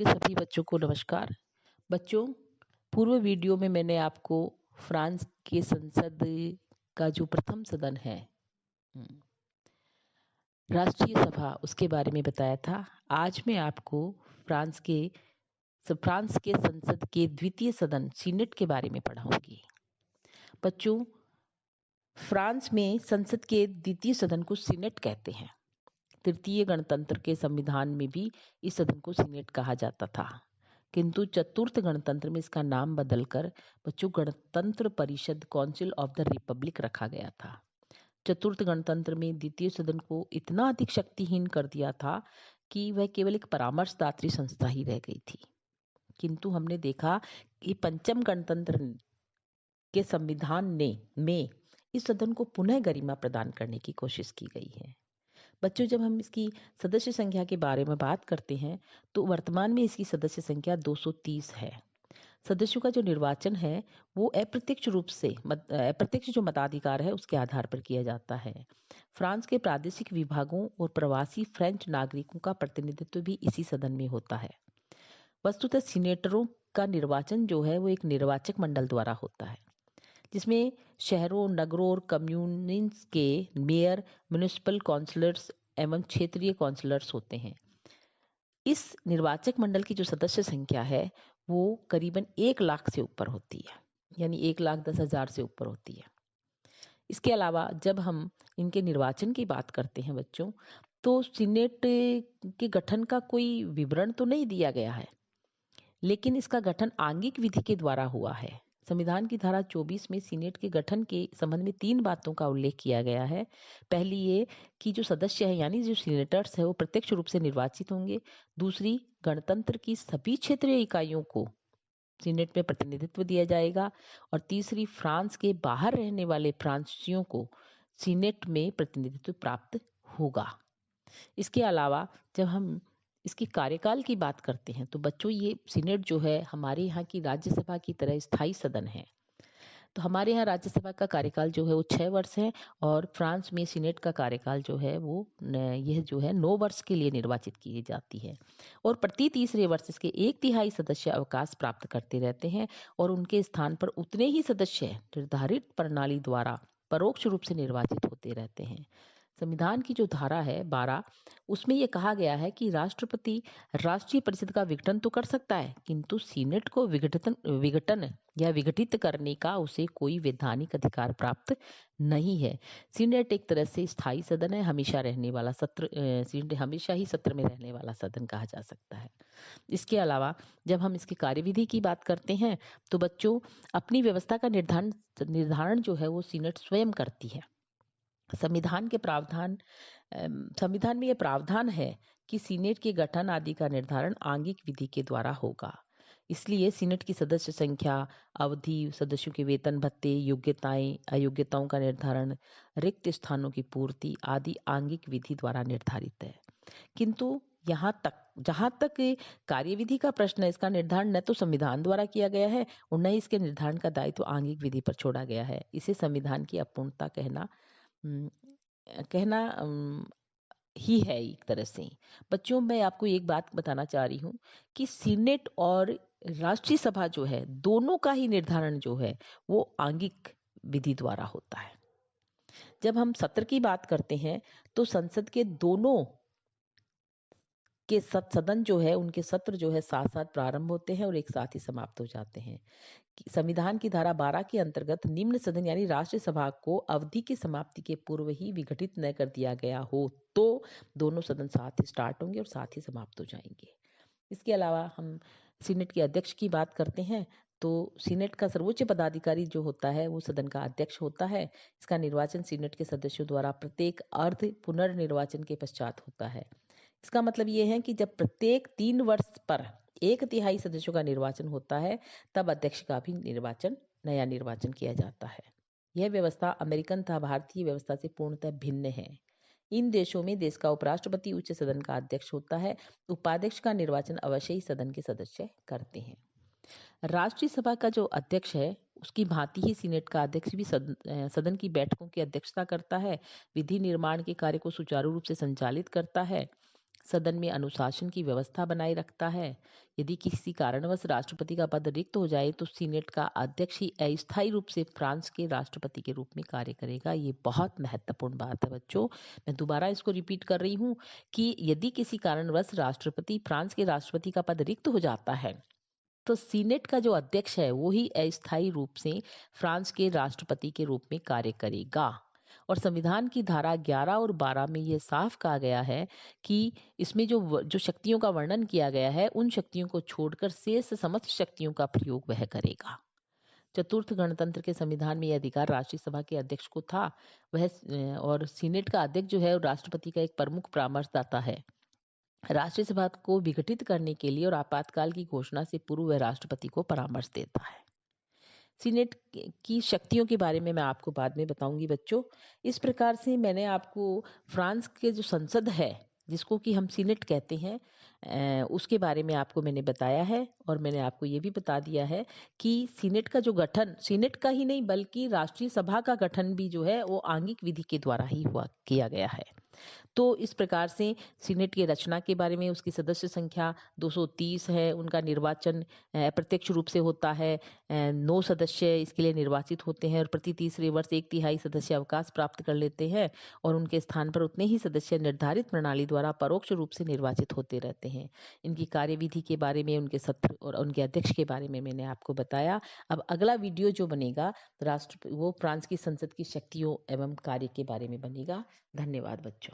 के सभी बच्चों को नमस्कार। बच्चों, पूर्व वीडियो में मैंने आपको फ्रांस के संसद का जो प्रथम सदन है, राष्ट्रीय सभा, उसके बारे में बताया था। आज मैं आपको फ्रांस के संसद के द्वितीय सदन सीनेट के बारे में पढ़ाऊंगी। बच्चों, फ्रांस में संसद के द्वितीय सदन को सीनेट कहते हैं। तृतीय गणतंत्र के संविधान में भी इस सदन को सीनेट कहा जाता था, किंतु चतुर्थ गणतंत्र में इसका नाम बदलकर बच्चों गणतंत्र परिषद काउंसिल ऑफ द रिपब्लिक रखा गया था। चतुर्थ गणतंत्र में द्वितीय सदन को इतना अधिक शक्तिहीन कर दिया था कि वह केवल एक परामर्शदात्री संस्था ही रह गई थी। किंतु हमने देखा कि पंचम गणतंत्र के संविधान में इस सदन को पुनः गरिमा प्रदान करने की कोशिश की गई है। बच्चों, जब हम इसकी सदस्य संख्या के बारे में बात करते हैं तो वर्तमान में इसकी सदस्य संख्या 230 है। सदस्यों का जो निर्वाचन है वो अप्रत्यक्ष जो मताधिकार है उसके आधार पर किया जाता है। फ्रांस के प्रादेशिक विभागों और प्रवासी फ्रेंच नागरिकों का प्रतिनिधित्व भी इसी सदन में होता है। वस्तुतः सीनेटरों का निर्वाचन जो है वो एक निर्वाचक मंडल द्वारा होता है, जिसमें शहरों, नगरों और कम्युनिन्स के मेयर, म्युनिसिपल काउंसलर्स एवं क्षेत्रीय काउंसलर्स होते हैं। इस निर्वाचक मंडल की जो सदस्य संख्या है वो करीबन 1 लाख से ऊपर होती है, यानी 1,10,000 से ऊपर होती है। इसके अलावा जब हम इनके निर्वाचन की बात करते हैं बच्चों, तो सीनेट के गठन का कोई विवरण तो नहीं दिया गया है, लेकिन इसका गठन आंगिक विधि के द्वारा हुआ है। संविधान की धारा 24 में सीनेट के गठन के संबंध में 3 बातों का उल्लेख किया गया है। पहली ये कि जो सदस्य है यानी जो सीनेटर्स है वो प्रत्यक्ष रूप से निर्वाचित होंगे। दूसरी, गणतंत्र की सभी क्षेत्रीय इकाइयों को सीनेट में प्रतिनिधित्व दिया जाएगा। और तीसरी, फ्रांस के बाहर रहने वाले फ्रांसीसियों को सीनेट में प्रतिनिधित्व प्राप्त होगा। इसके अलावा जब हम इसकी कार्यकाल की बात करते हैं तो बच्चों ये सीनेट जो है हमारे यहाँ की राज्यसभा की तरह स्थायी सदन है। तो हमारे यहाँ राज्यसभा का कार्यकाल जो है वो 6 वर्ष है और फ्रांस में सीनेट का कार्यकाल जो है वो यह जो है 9 वर्ष के लिए निर्वाचित की जाती है। और प्रति तीसरे वर्ष इसके 1/3 सदस्य अवकाश प्राप्त करते रहते हैं और उनके स्थान पर उतने ही सदस्य निर्धारित प्रणाली द्वारा परोक्ष रूप से निर्वाचित होते रहते हैं। संविधान की जो धारा है 12, उसमें यह कहा गया है कि राष्ट्रपति राष्ट्रीय परिषद का विघटन तो कर सकता है, किंतु सीनेट को विघटन या विघटित करने का उसे कोई वैधानिक अधिकार प्राप्त नहीं है। सीनेट एक तरह से स्थायी सदन है, हमेशा रहने वाला सीनेट हमेशा ही सत्र में रहने वाला सदन कहा जा सकता है। इसके अलावा जब हम इसकी कार्यविधि की बात करते हैं तो बच्चों अपनी व्यवस्था का निर्धारण जो है वो सीनेट स्वयं करती है। संविधान में यह प्रावधान है कि सीनेट के गठन आदि का निर्धारण आंगिक विधि के द्वारा होगा। इसलिए सीनेट की सदस्य संख्या, अवधि, सदस्यों के वेतन भत्ते, योग्यताएं, अयोग्यताओं का निर्धारण, रिक्त स्थानों की पूर्ति आदि आंगिक विधि द्वारा निर्धारित है। किंतु जहां तक कार्यविधि का प्रश्न है, इसका निर्धारण न तो संविधान द्वारा किया गया है और न ही इसके निर्धारण का दायित्व आंगिक विधि पर छोड़ा गया है। इसे संविधान की अपूर्णता कहना ही है एक तरह से। बच्चों, मैं आपको एक बात बताना चाह रही हूँ कि सीनेट और राष्ट्रीय सभा जो है दोनों का ही निर्धारण जो है वो आंगिक विधि द्वारा होता है। जब हम सत्र की बात करते हैं तो संसद के दोनों के सदन जो है उनके सत्र जो है साथ साथ प्रारंभ होते हैं और एक साथ ही समाप्त हो जाते हैं। संविधान की धारा 12 के अंतर्गत निम्न सदन यानी राष्ट्रीय सभा को अवधि की समाप्ति के पूर्व ही विघटित न कर दिया गया हो तो दोनों सदन साथ ही स्टार्ट होंगे और साथ ही समाप्त हो जाएंगे। इसके अलावा हम सीनेट के अध्यक्ष की बात करते हैं तो सीनेट का सर्वोच्च पदाधिकारी जो होता है वो सदन का अध्यक्ष होता है। इसका निर्वाचन सीनेट के सदस्यों द्वारा प्रत्येक अर्ध पुनर्निर्वाचन के पश्चात होता है। इसका मतलब ये है कि जब प्रत्येक 3 वर्ष पर 1/3 सदस्यों का निर्वाचन होता है तब अध्यक्ष का भी नया निर्वाचन किया जाता है। यह व्यवस्था अमेरिकन तथा भारतीय व्यवस्था से पूर्णतः भिन्न है। इन देशों में देश का उपराष्ट्रपति उच्च सदन का अध्यक्ष होता है। उपाध्यक्ष का निर्वाचन अवश्य ही सदन के सदस्य करते हैं। राष्ट्रीय सभा का जो अध्यक्ष है उसकी भांति ही सीनेट का अध्यक्ष भी सदन की बैठकों की अध्यक्षता करता है, विधि निर्माण के कार्य को सुचारू रूप से संचालित करता है, सदन में अनुशासन की व्यवस्था बनाए रखता है। यदि किसी कारणवश राष्ट्रपति का पद रिक्त हो जाए तो सीनेट का अध्यक्ष ही अस्थायी रूप से फ्रांस के राष्ट्रपति के रूप में कार्य करेगा। ये बहुत महत्वपूर्ण बात है बच्चों। मैं दोबारा इसको रिपीट कर रही हूँ कि यदि किसी कारणवश फ्रांस के राष्ट्रपति का पद रिक्त हो जाता है तो सीनेट का जो अध्यक्ष है वो ही अस्थायी रूप से फ्रांस के राष्ट्रपति के रूप में कार्य करेगा। और संविधान की धारा 11 और 12 में ये साफ कहा गया है कि इसमें जो शक्तियों का वर्णन किया गया है उन शक्तियों को छोड़कर शेष समस्त शक्तियों का प्रयोग वह करेगा। चतुर्थ गणतंत्र के संविधान में यह अधिकार राष्ट्रीय सभा के अध्यक्ष को था। और सीनेट का अध्यक्ष जो है वो राष्ट्रपति का एक प्रमुख परामर्शदाता है। राष्ट्रीय सभा को विघटित करने के लिए और आपातकाल की घोषणा से पूर्व वह राष्ट्रपति को परामर्श देता है। सीनेट की शक्तियों के बारे में मैं आपको बाद में बताऊंगी बच्चों। इस प्रकार से मैंने आपको फ्रांस के जो संसद है जिसको कि हम सीनेट कहते हैं उसके बारे में आपको मैंने बताया है। और मैंने आपको ये भी बता दिया है कि सीनेट का जो गठन सीनेट का ही नहीं बल्कि राष्ट्रीय सभा का गठन भी जो है वो आंगिक विधि के द्वारा ही किया गया है। तो इस प्रकार से सीनेट की रचना के बारे में उसकी सदस्य संख्या 230 है। उनका निर्वाचन प्रत्यक्ष रूप से होता है। 9 सदस्य इसके लिए निर्वाचित होते हैं और प्रति तीसरे वर्ष 1/3 सदस्य अवकाश प्राप्त कर लेते हैं और उनके स्थान पर उतने ही सदस्य निर्धारित प्रणाली द्वारा परोक्ष रूप से निर्वाचित होते रहते हैं। इनकी कार्यविधि के बारे में, उनके सत्र और उनके अध्यक्ष के बारे में मैंने आपको बताया। अब अगला वीडियो जो बनेगा वो फ्रांस की संसद की शक्तियों एवं कार्य के बारे में बनेगा। धन्यवाद बच्चों।